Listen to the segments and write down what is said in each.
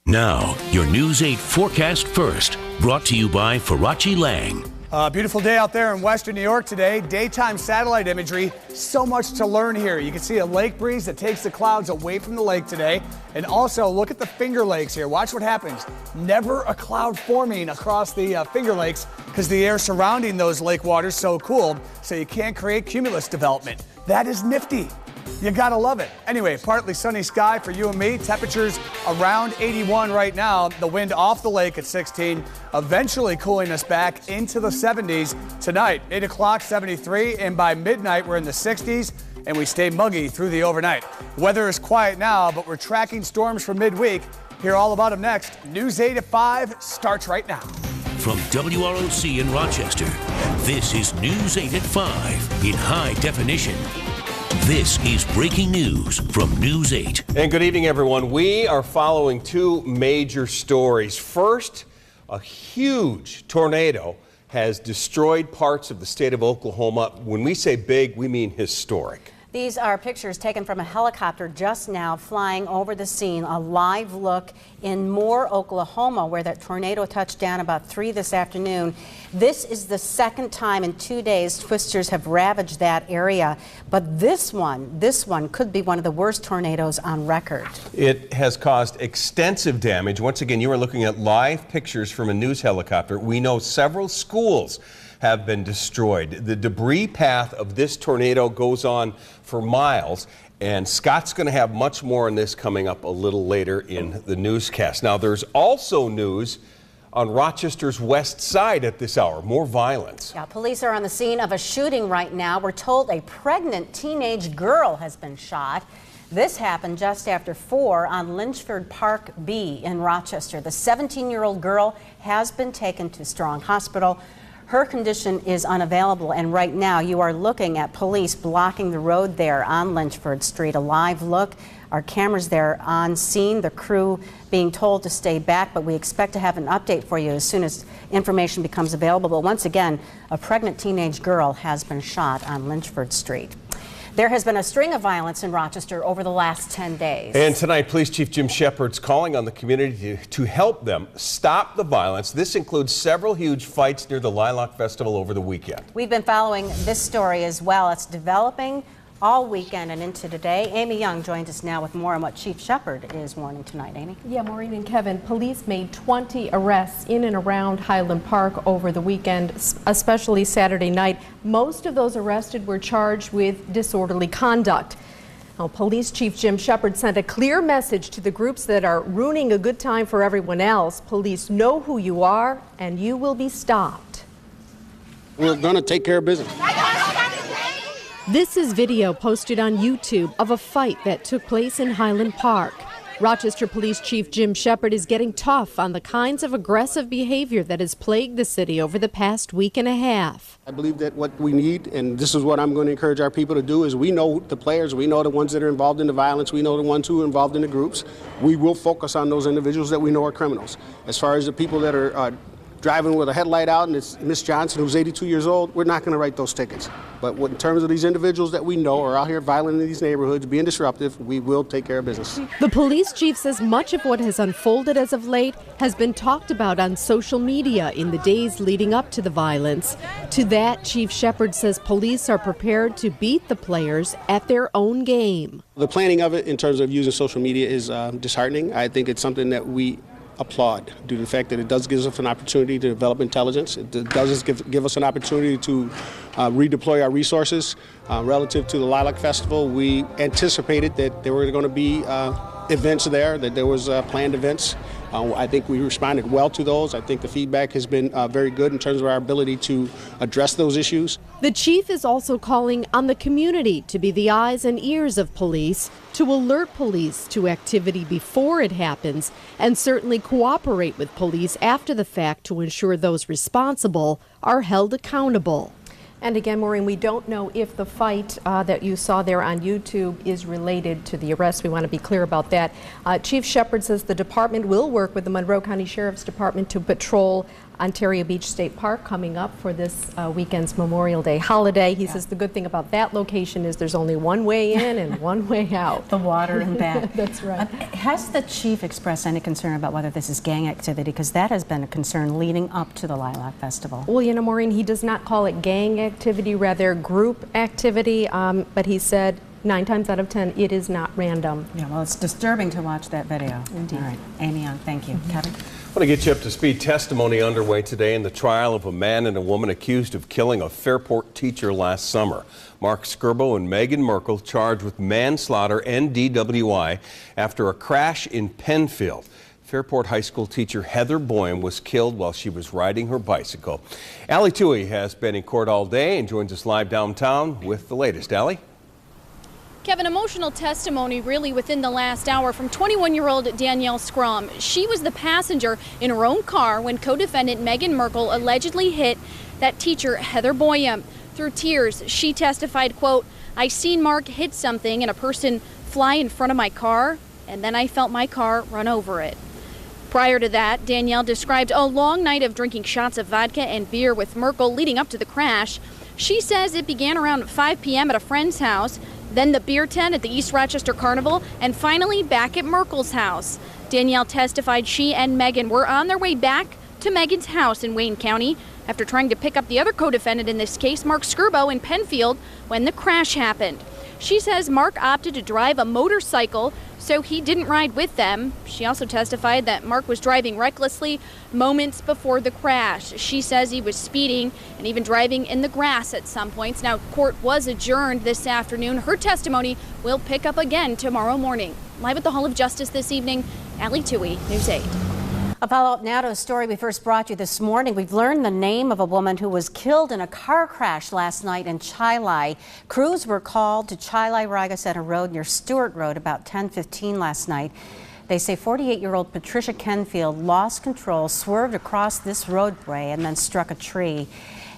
Now, your News 8 forecast first, brought to you by Farachi Lang. Beautiful day out there in western New York today. Daytime satellite imagery. So much to learn here. You can see a lake breeze that takes the clouds away from the lake today. And also look at the Finger Lakes here. Watch what happens. Never a cloud forming across the Finger Lakes because the air surrounding those lake waters so cool, so you can't create cumulus development. That is nifty. You gotta love it. Anyway, partly sunny sky for you and me. Temperatures around 81 right now. The wind off the lake at 16, eventually cooling us back into the 70s tonight. 8 o'clock, 73, and by midnight we're in the 60s, and we stay muggy through the overnight. Weather is quiet now, but we're tracking storms for midweek. Hear all about them next. News 8 at 5 starts right now. From WROC in Rochester, this is News 8 at 5 in high definition. This is breaking news from News 8. And good evening, everyone. We are following two major stories. First, a huge tornado has destroyed parts of the state of Oklahoma. When we say big, we mean historic. These are pictures taken from a helicopter just now flying over the scene. A live look in Moore, Oklahoma, where that tornado touched down about 3 this afternoon. This is the second time in 2 days twisters have ravaged that area. But this one could be one of the worst tornadoes on record. It has caused extensive damage. Once again, you are looking at live pictures from a news helicopter. We know several schools have been destroyed. The debris path of this tornado goes on for miles, and Scott's going to have much more on this coming up a little later in the newscast. Now, there's also news on Rochester's west side at this hour. More violence. Yeah, police are on the scene of a shooting right now. We're told a pregnant teenage girl has been shot. This happened just after 4 on Lynchford Park B in Rochester. The 17-year-old girl has been taken to Strong Hospital. Her condition is unavailable, and right now you are looking at police blocking the road there on Lynchford Street. A live look. Our cameras there on scene, the crew being told to stay back, but we expect to have an update for you as soon as information becomes available. But once again, a pregnant teenage girl has been shot on Lynchford Street. There has been a string of violence in Rochester over the last 10 days. And tonight, Police Chief Jim Shepard's calling on the community to help them stop the violence. This includes several huge fights near the Lilac Festival over the weekend. We've been following this story as well. It's developing all weekend and into today. Amy Young joins us now with more on what Chief Shepard is warning tonight. Amy? Yeah, Maureen and Kevin, police made 20 arrests in and around Highland Park over the weekend, especially Saturday night. Most of those arrested were charged with disorderly conduct. Now, Police Chief Jim Shepard sent a clear message to the groups that are ruining a good time for everyone else. Police know who you are, and you will be stopped. We're going to take care of business. This is video posted on YouTube of a fight that took place in Highland Park. Rochester Police Chief Jim Shepard is getting tough on the kinds of aggressive behavior that has plagued the city over the past week and a half. I believe that what we need, and this is what I'm going to encourage our people to do, is we know the players, we know the ones that are involved in the violence, we know the ones who are involved in the groups. We will focus on those individuals that we know are criminals. As far as the people that are driving with a headlight out and it's Miss Johnson, who's 82 years old, we're not going to write those tickets. But in terms of these individuals that we know are out here violent in these neighborhoods, being disruptive, we will take care of business. The police chief says much of what has unfolded as of late has been talked about on social media in the days leading up to the violence. To that, Chief Shepard says police are prepared to beat the players at their own game. The planning of it in terms of using social media is disheartening. I think it's something that we applaud due to the fact that it does give us an opportunity to develop intelligence. It does give us an opportunity to redeploy our resources. Relative to the Lilac Festival, we anticipated that there were going to be events there, that there was planned events. I think we responded well to those. I think the feedback has been very good in terms of our ability to address those issues. The chief is also calling on the community to be the eyes and ears of police, to alert police to activity before it happens, and certainly cooperate with police after the fact to ensure those responsible are held accountable. And again, Maureen, we don't know if the fight that you saw there on YouTube is related to the arrest. We want to be clear about that. Chief Shepard says the department will work with the Monroe County Sheriff's Department to patrol Ontario Beach State Park coming up for this weekend's Memorial Day holiday. He says the good thing about that location is there's only one way in and one way out. The water and back. That's right. Has the chief expressed any concern about whether this is gang activity? Because that has been a concern leading up to the Lilac Festival. Well, you know, Maureen, he does not call it gang activity, rather group activity, but he said 9 times out of 10, it is not random. Yeah, well, it's disturbing to watch that video. Indeed. All right, Amy Young, thank you. Kevin? I want to get you up to speed. Testimony underway today in the trial of a man and a woman accused of killing a Fairport teacher last summer. Mark Skirbo and Megan Merkel charged with manslaughter and DWI after a crash in Penfield. Fairport High School teacher Heather Boyum was killed while she was riding her bicycle. Allie Toohey has been in court all day and joins us live downtown with the latest. Allie? Kevin, emotional testimony really within the last hour from 21-year-old Danielle Scrum. She was the passenger in her own car when co-defendant Megan Merkel allegedly hit that teacher Heather Boyum. Through tears, she testified, quote, "I seen Mark hit something and a person fly in front of my car, and then I felt my car run over it." Prior to that, Danielle described a long night of drinking shots of vodka and beer with Merkel leading up to the crash. She says it began around 5 p.m. at a friend's house, then the beer tent at the East Rochester Carnival, and finally back at Merkel's house. Danielle testified she and Megan were on their way back to Megan's house in Wayne County after trying to pick up the other co-defendant in this case, Mark Skirbo, in Penfield, when the crash happened. She says Mark opted to drive a motorcycle, so he didn't ride with them. She also testified that Mark was driving recklessly moments before the crash. She says he was speeding and even driving in the grass at some points. Now, court was adjourned this afternoon. Her testimony will pick up again tomorrow morning. Live at the Hall of Justice this evening, Allie Toohey, News 8. A follow-up now to a story we first brought you this morning. We've learned the name of a woman who was killed in a car crash last night in Chilai. Crews were called to Chilai-Riga Center Road near Stewart Road about 10:15 last night. They say 48-year-old Patricia Kenfield lost control, swerved across this roadway, and then struck a tree.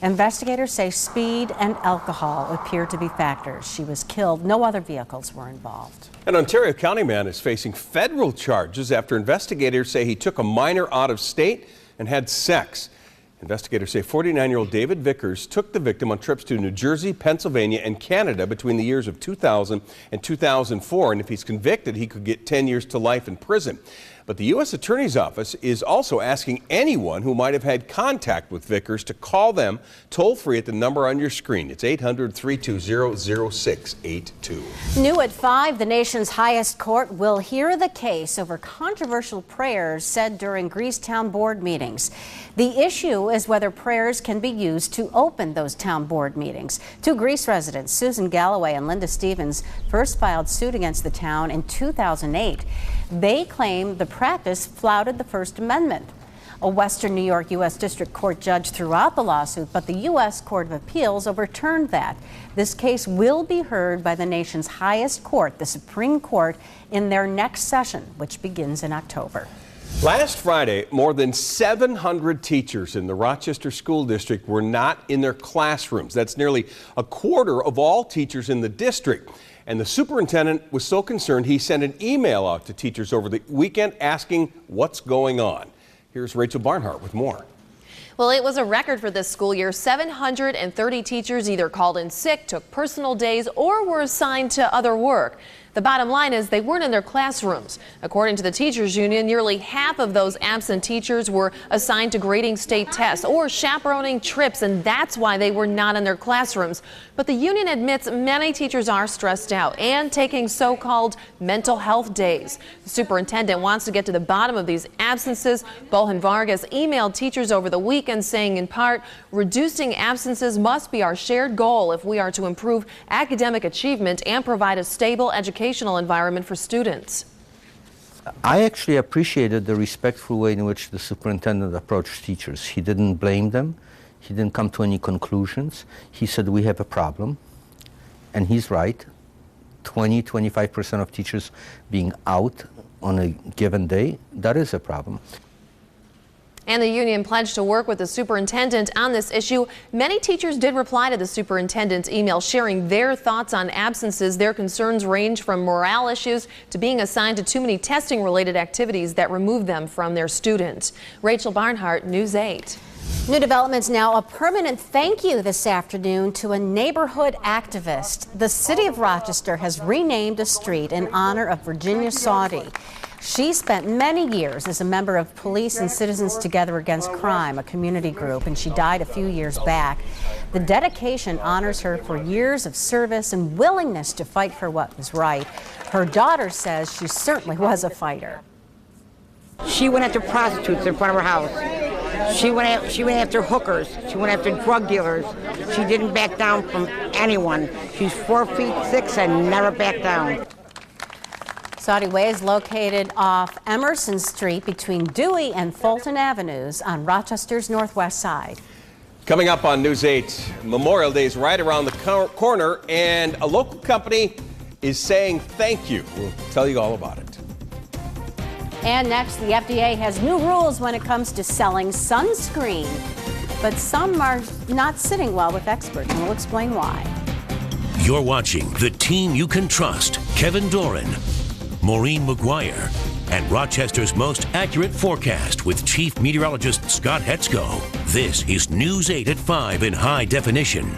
Investigators say speed and alcohol appear to be factors. She was killed. No other vehicles were involved. An Ontario County man is facing federal charges after investigators say he took a minor out of state and had sex. Investigators say 49-year-old David Vickers took the victim on trips to New Jersey, Pennsylvania, and Canada between the years of 2000 and 2004. And if he's convicted, he could get 10 years to life in prison. But the U.S. Attorney's Office is also asking anyone who might have had contact with Vickers to call them toll-free at the number on your screen. It's 800-320-0682. New at 5, the nation's highest court will hear the case over controversial prayers said during Greece town board meetings. The issue is whether prayers can be used to open those town board meetings. Two Greece residents, Susan Galloway and Linda Stevens, first filed suit against the town in 2008. They claim the practice flouted the First Amendment. A Western New York U.S. District Court judge threw out the lawsuit, but the U.S. Court of Appeals overturned that. This case will be heard by the nation's highest court, the Supreme Court, in their next session, which begins in October. Last Friday, more than 700 teachers in the Rochester School District were not in their classrooms. That's nearly a quarter of all teachers in the district. And the superintendent was so concerned he sent an email out to teachers over the weekend asking what's going on. Here's Rachel Barnhart with more. Well, it was a record for this school year. 730 teachers either called in sick, took personal days, or were assigned to other work. The bottom line is they weren't in their classrooms. According to the teachers union, nearly half of those absent teachers were assigned to grading state tests or chaperoning trips, and that's why they were not in their classrooms. But the union admits many teachers are stressed out and taking so-called mental health days. The superintendent wants to get to the bottom of these absences. Bohan Vargas emailed teachers over the weekend saying, in part, reducing absences must be our shared goal if we are to improve academic achievement and provide a stable educational environment for students. I actually appreciated the respectful way in which the superintendent approached teachers. He didn't blame them. He didn't come to any conclusions. He said, we have a problem. And he's right. 20-25% of teachers being out on a given day, that is a problem. And the union pledged to work with the superintendent on this issue. Many teachers did reply to the superintendent's email, sharing their thoughts on absences. Their concerns range from morale issues to being assigned to too many testing-related activities that remove them from their students. Rachel Barnhart, News 8. New developments now. A permanent thank you this afternoon to a neighborhood activist. The city of Rochester has renamed a street in honor of Virginia Sauty. She spent many years as a member of Police and Citizens Together Against Crime, a community group, and she died a few years back. The dedication honors her for years of service and willingness to fight for what was right. Her daughter says she certainly was a fighter. She went after prostitutes in front of her house. She went after hookers. She went after drug dealers. She didn't back down from anyone. She's 4'6" and never backed down. Sauty Way is located off Emerson Street between Dewey and Fulton Avenues on Rochester's northwest side. Coming up on News 8, Memorial Day is right around the corner, and a local company is saying thank you. We'll tell you all about it. And next, the FDA has new rules when it comes to selling sunscreen. But some are not sitting well with experts, and we'll explain why. You're watching the team you can trust. Kevin Doran, Maureen McGuire, and Rochester's most accurate forecast with Chief Meteorologist Scott Hetzko. This is News 8 at 5 in high definition.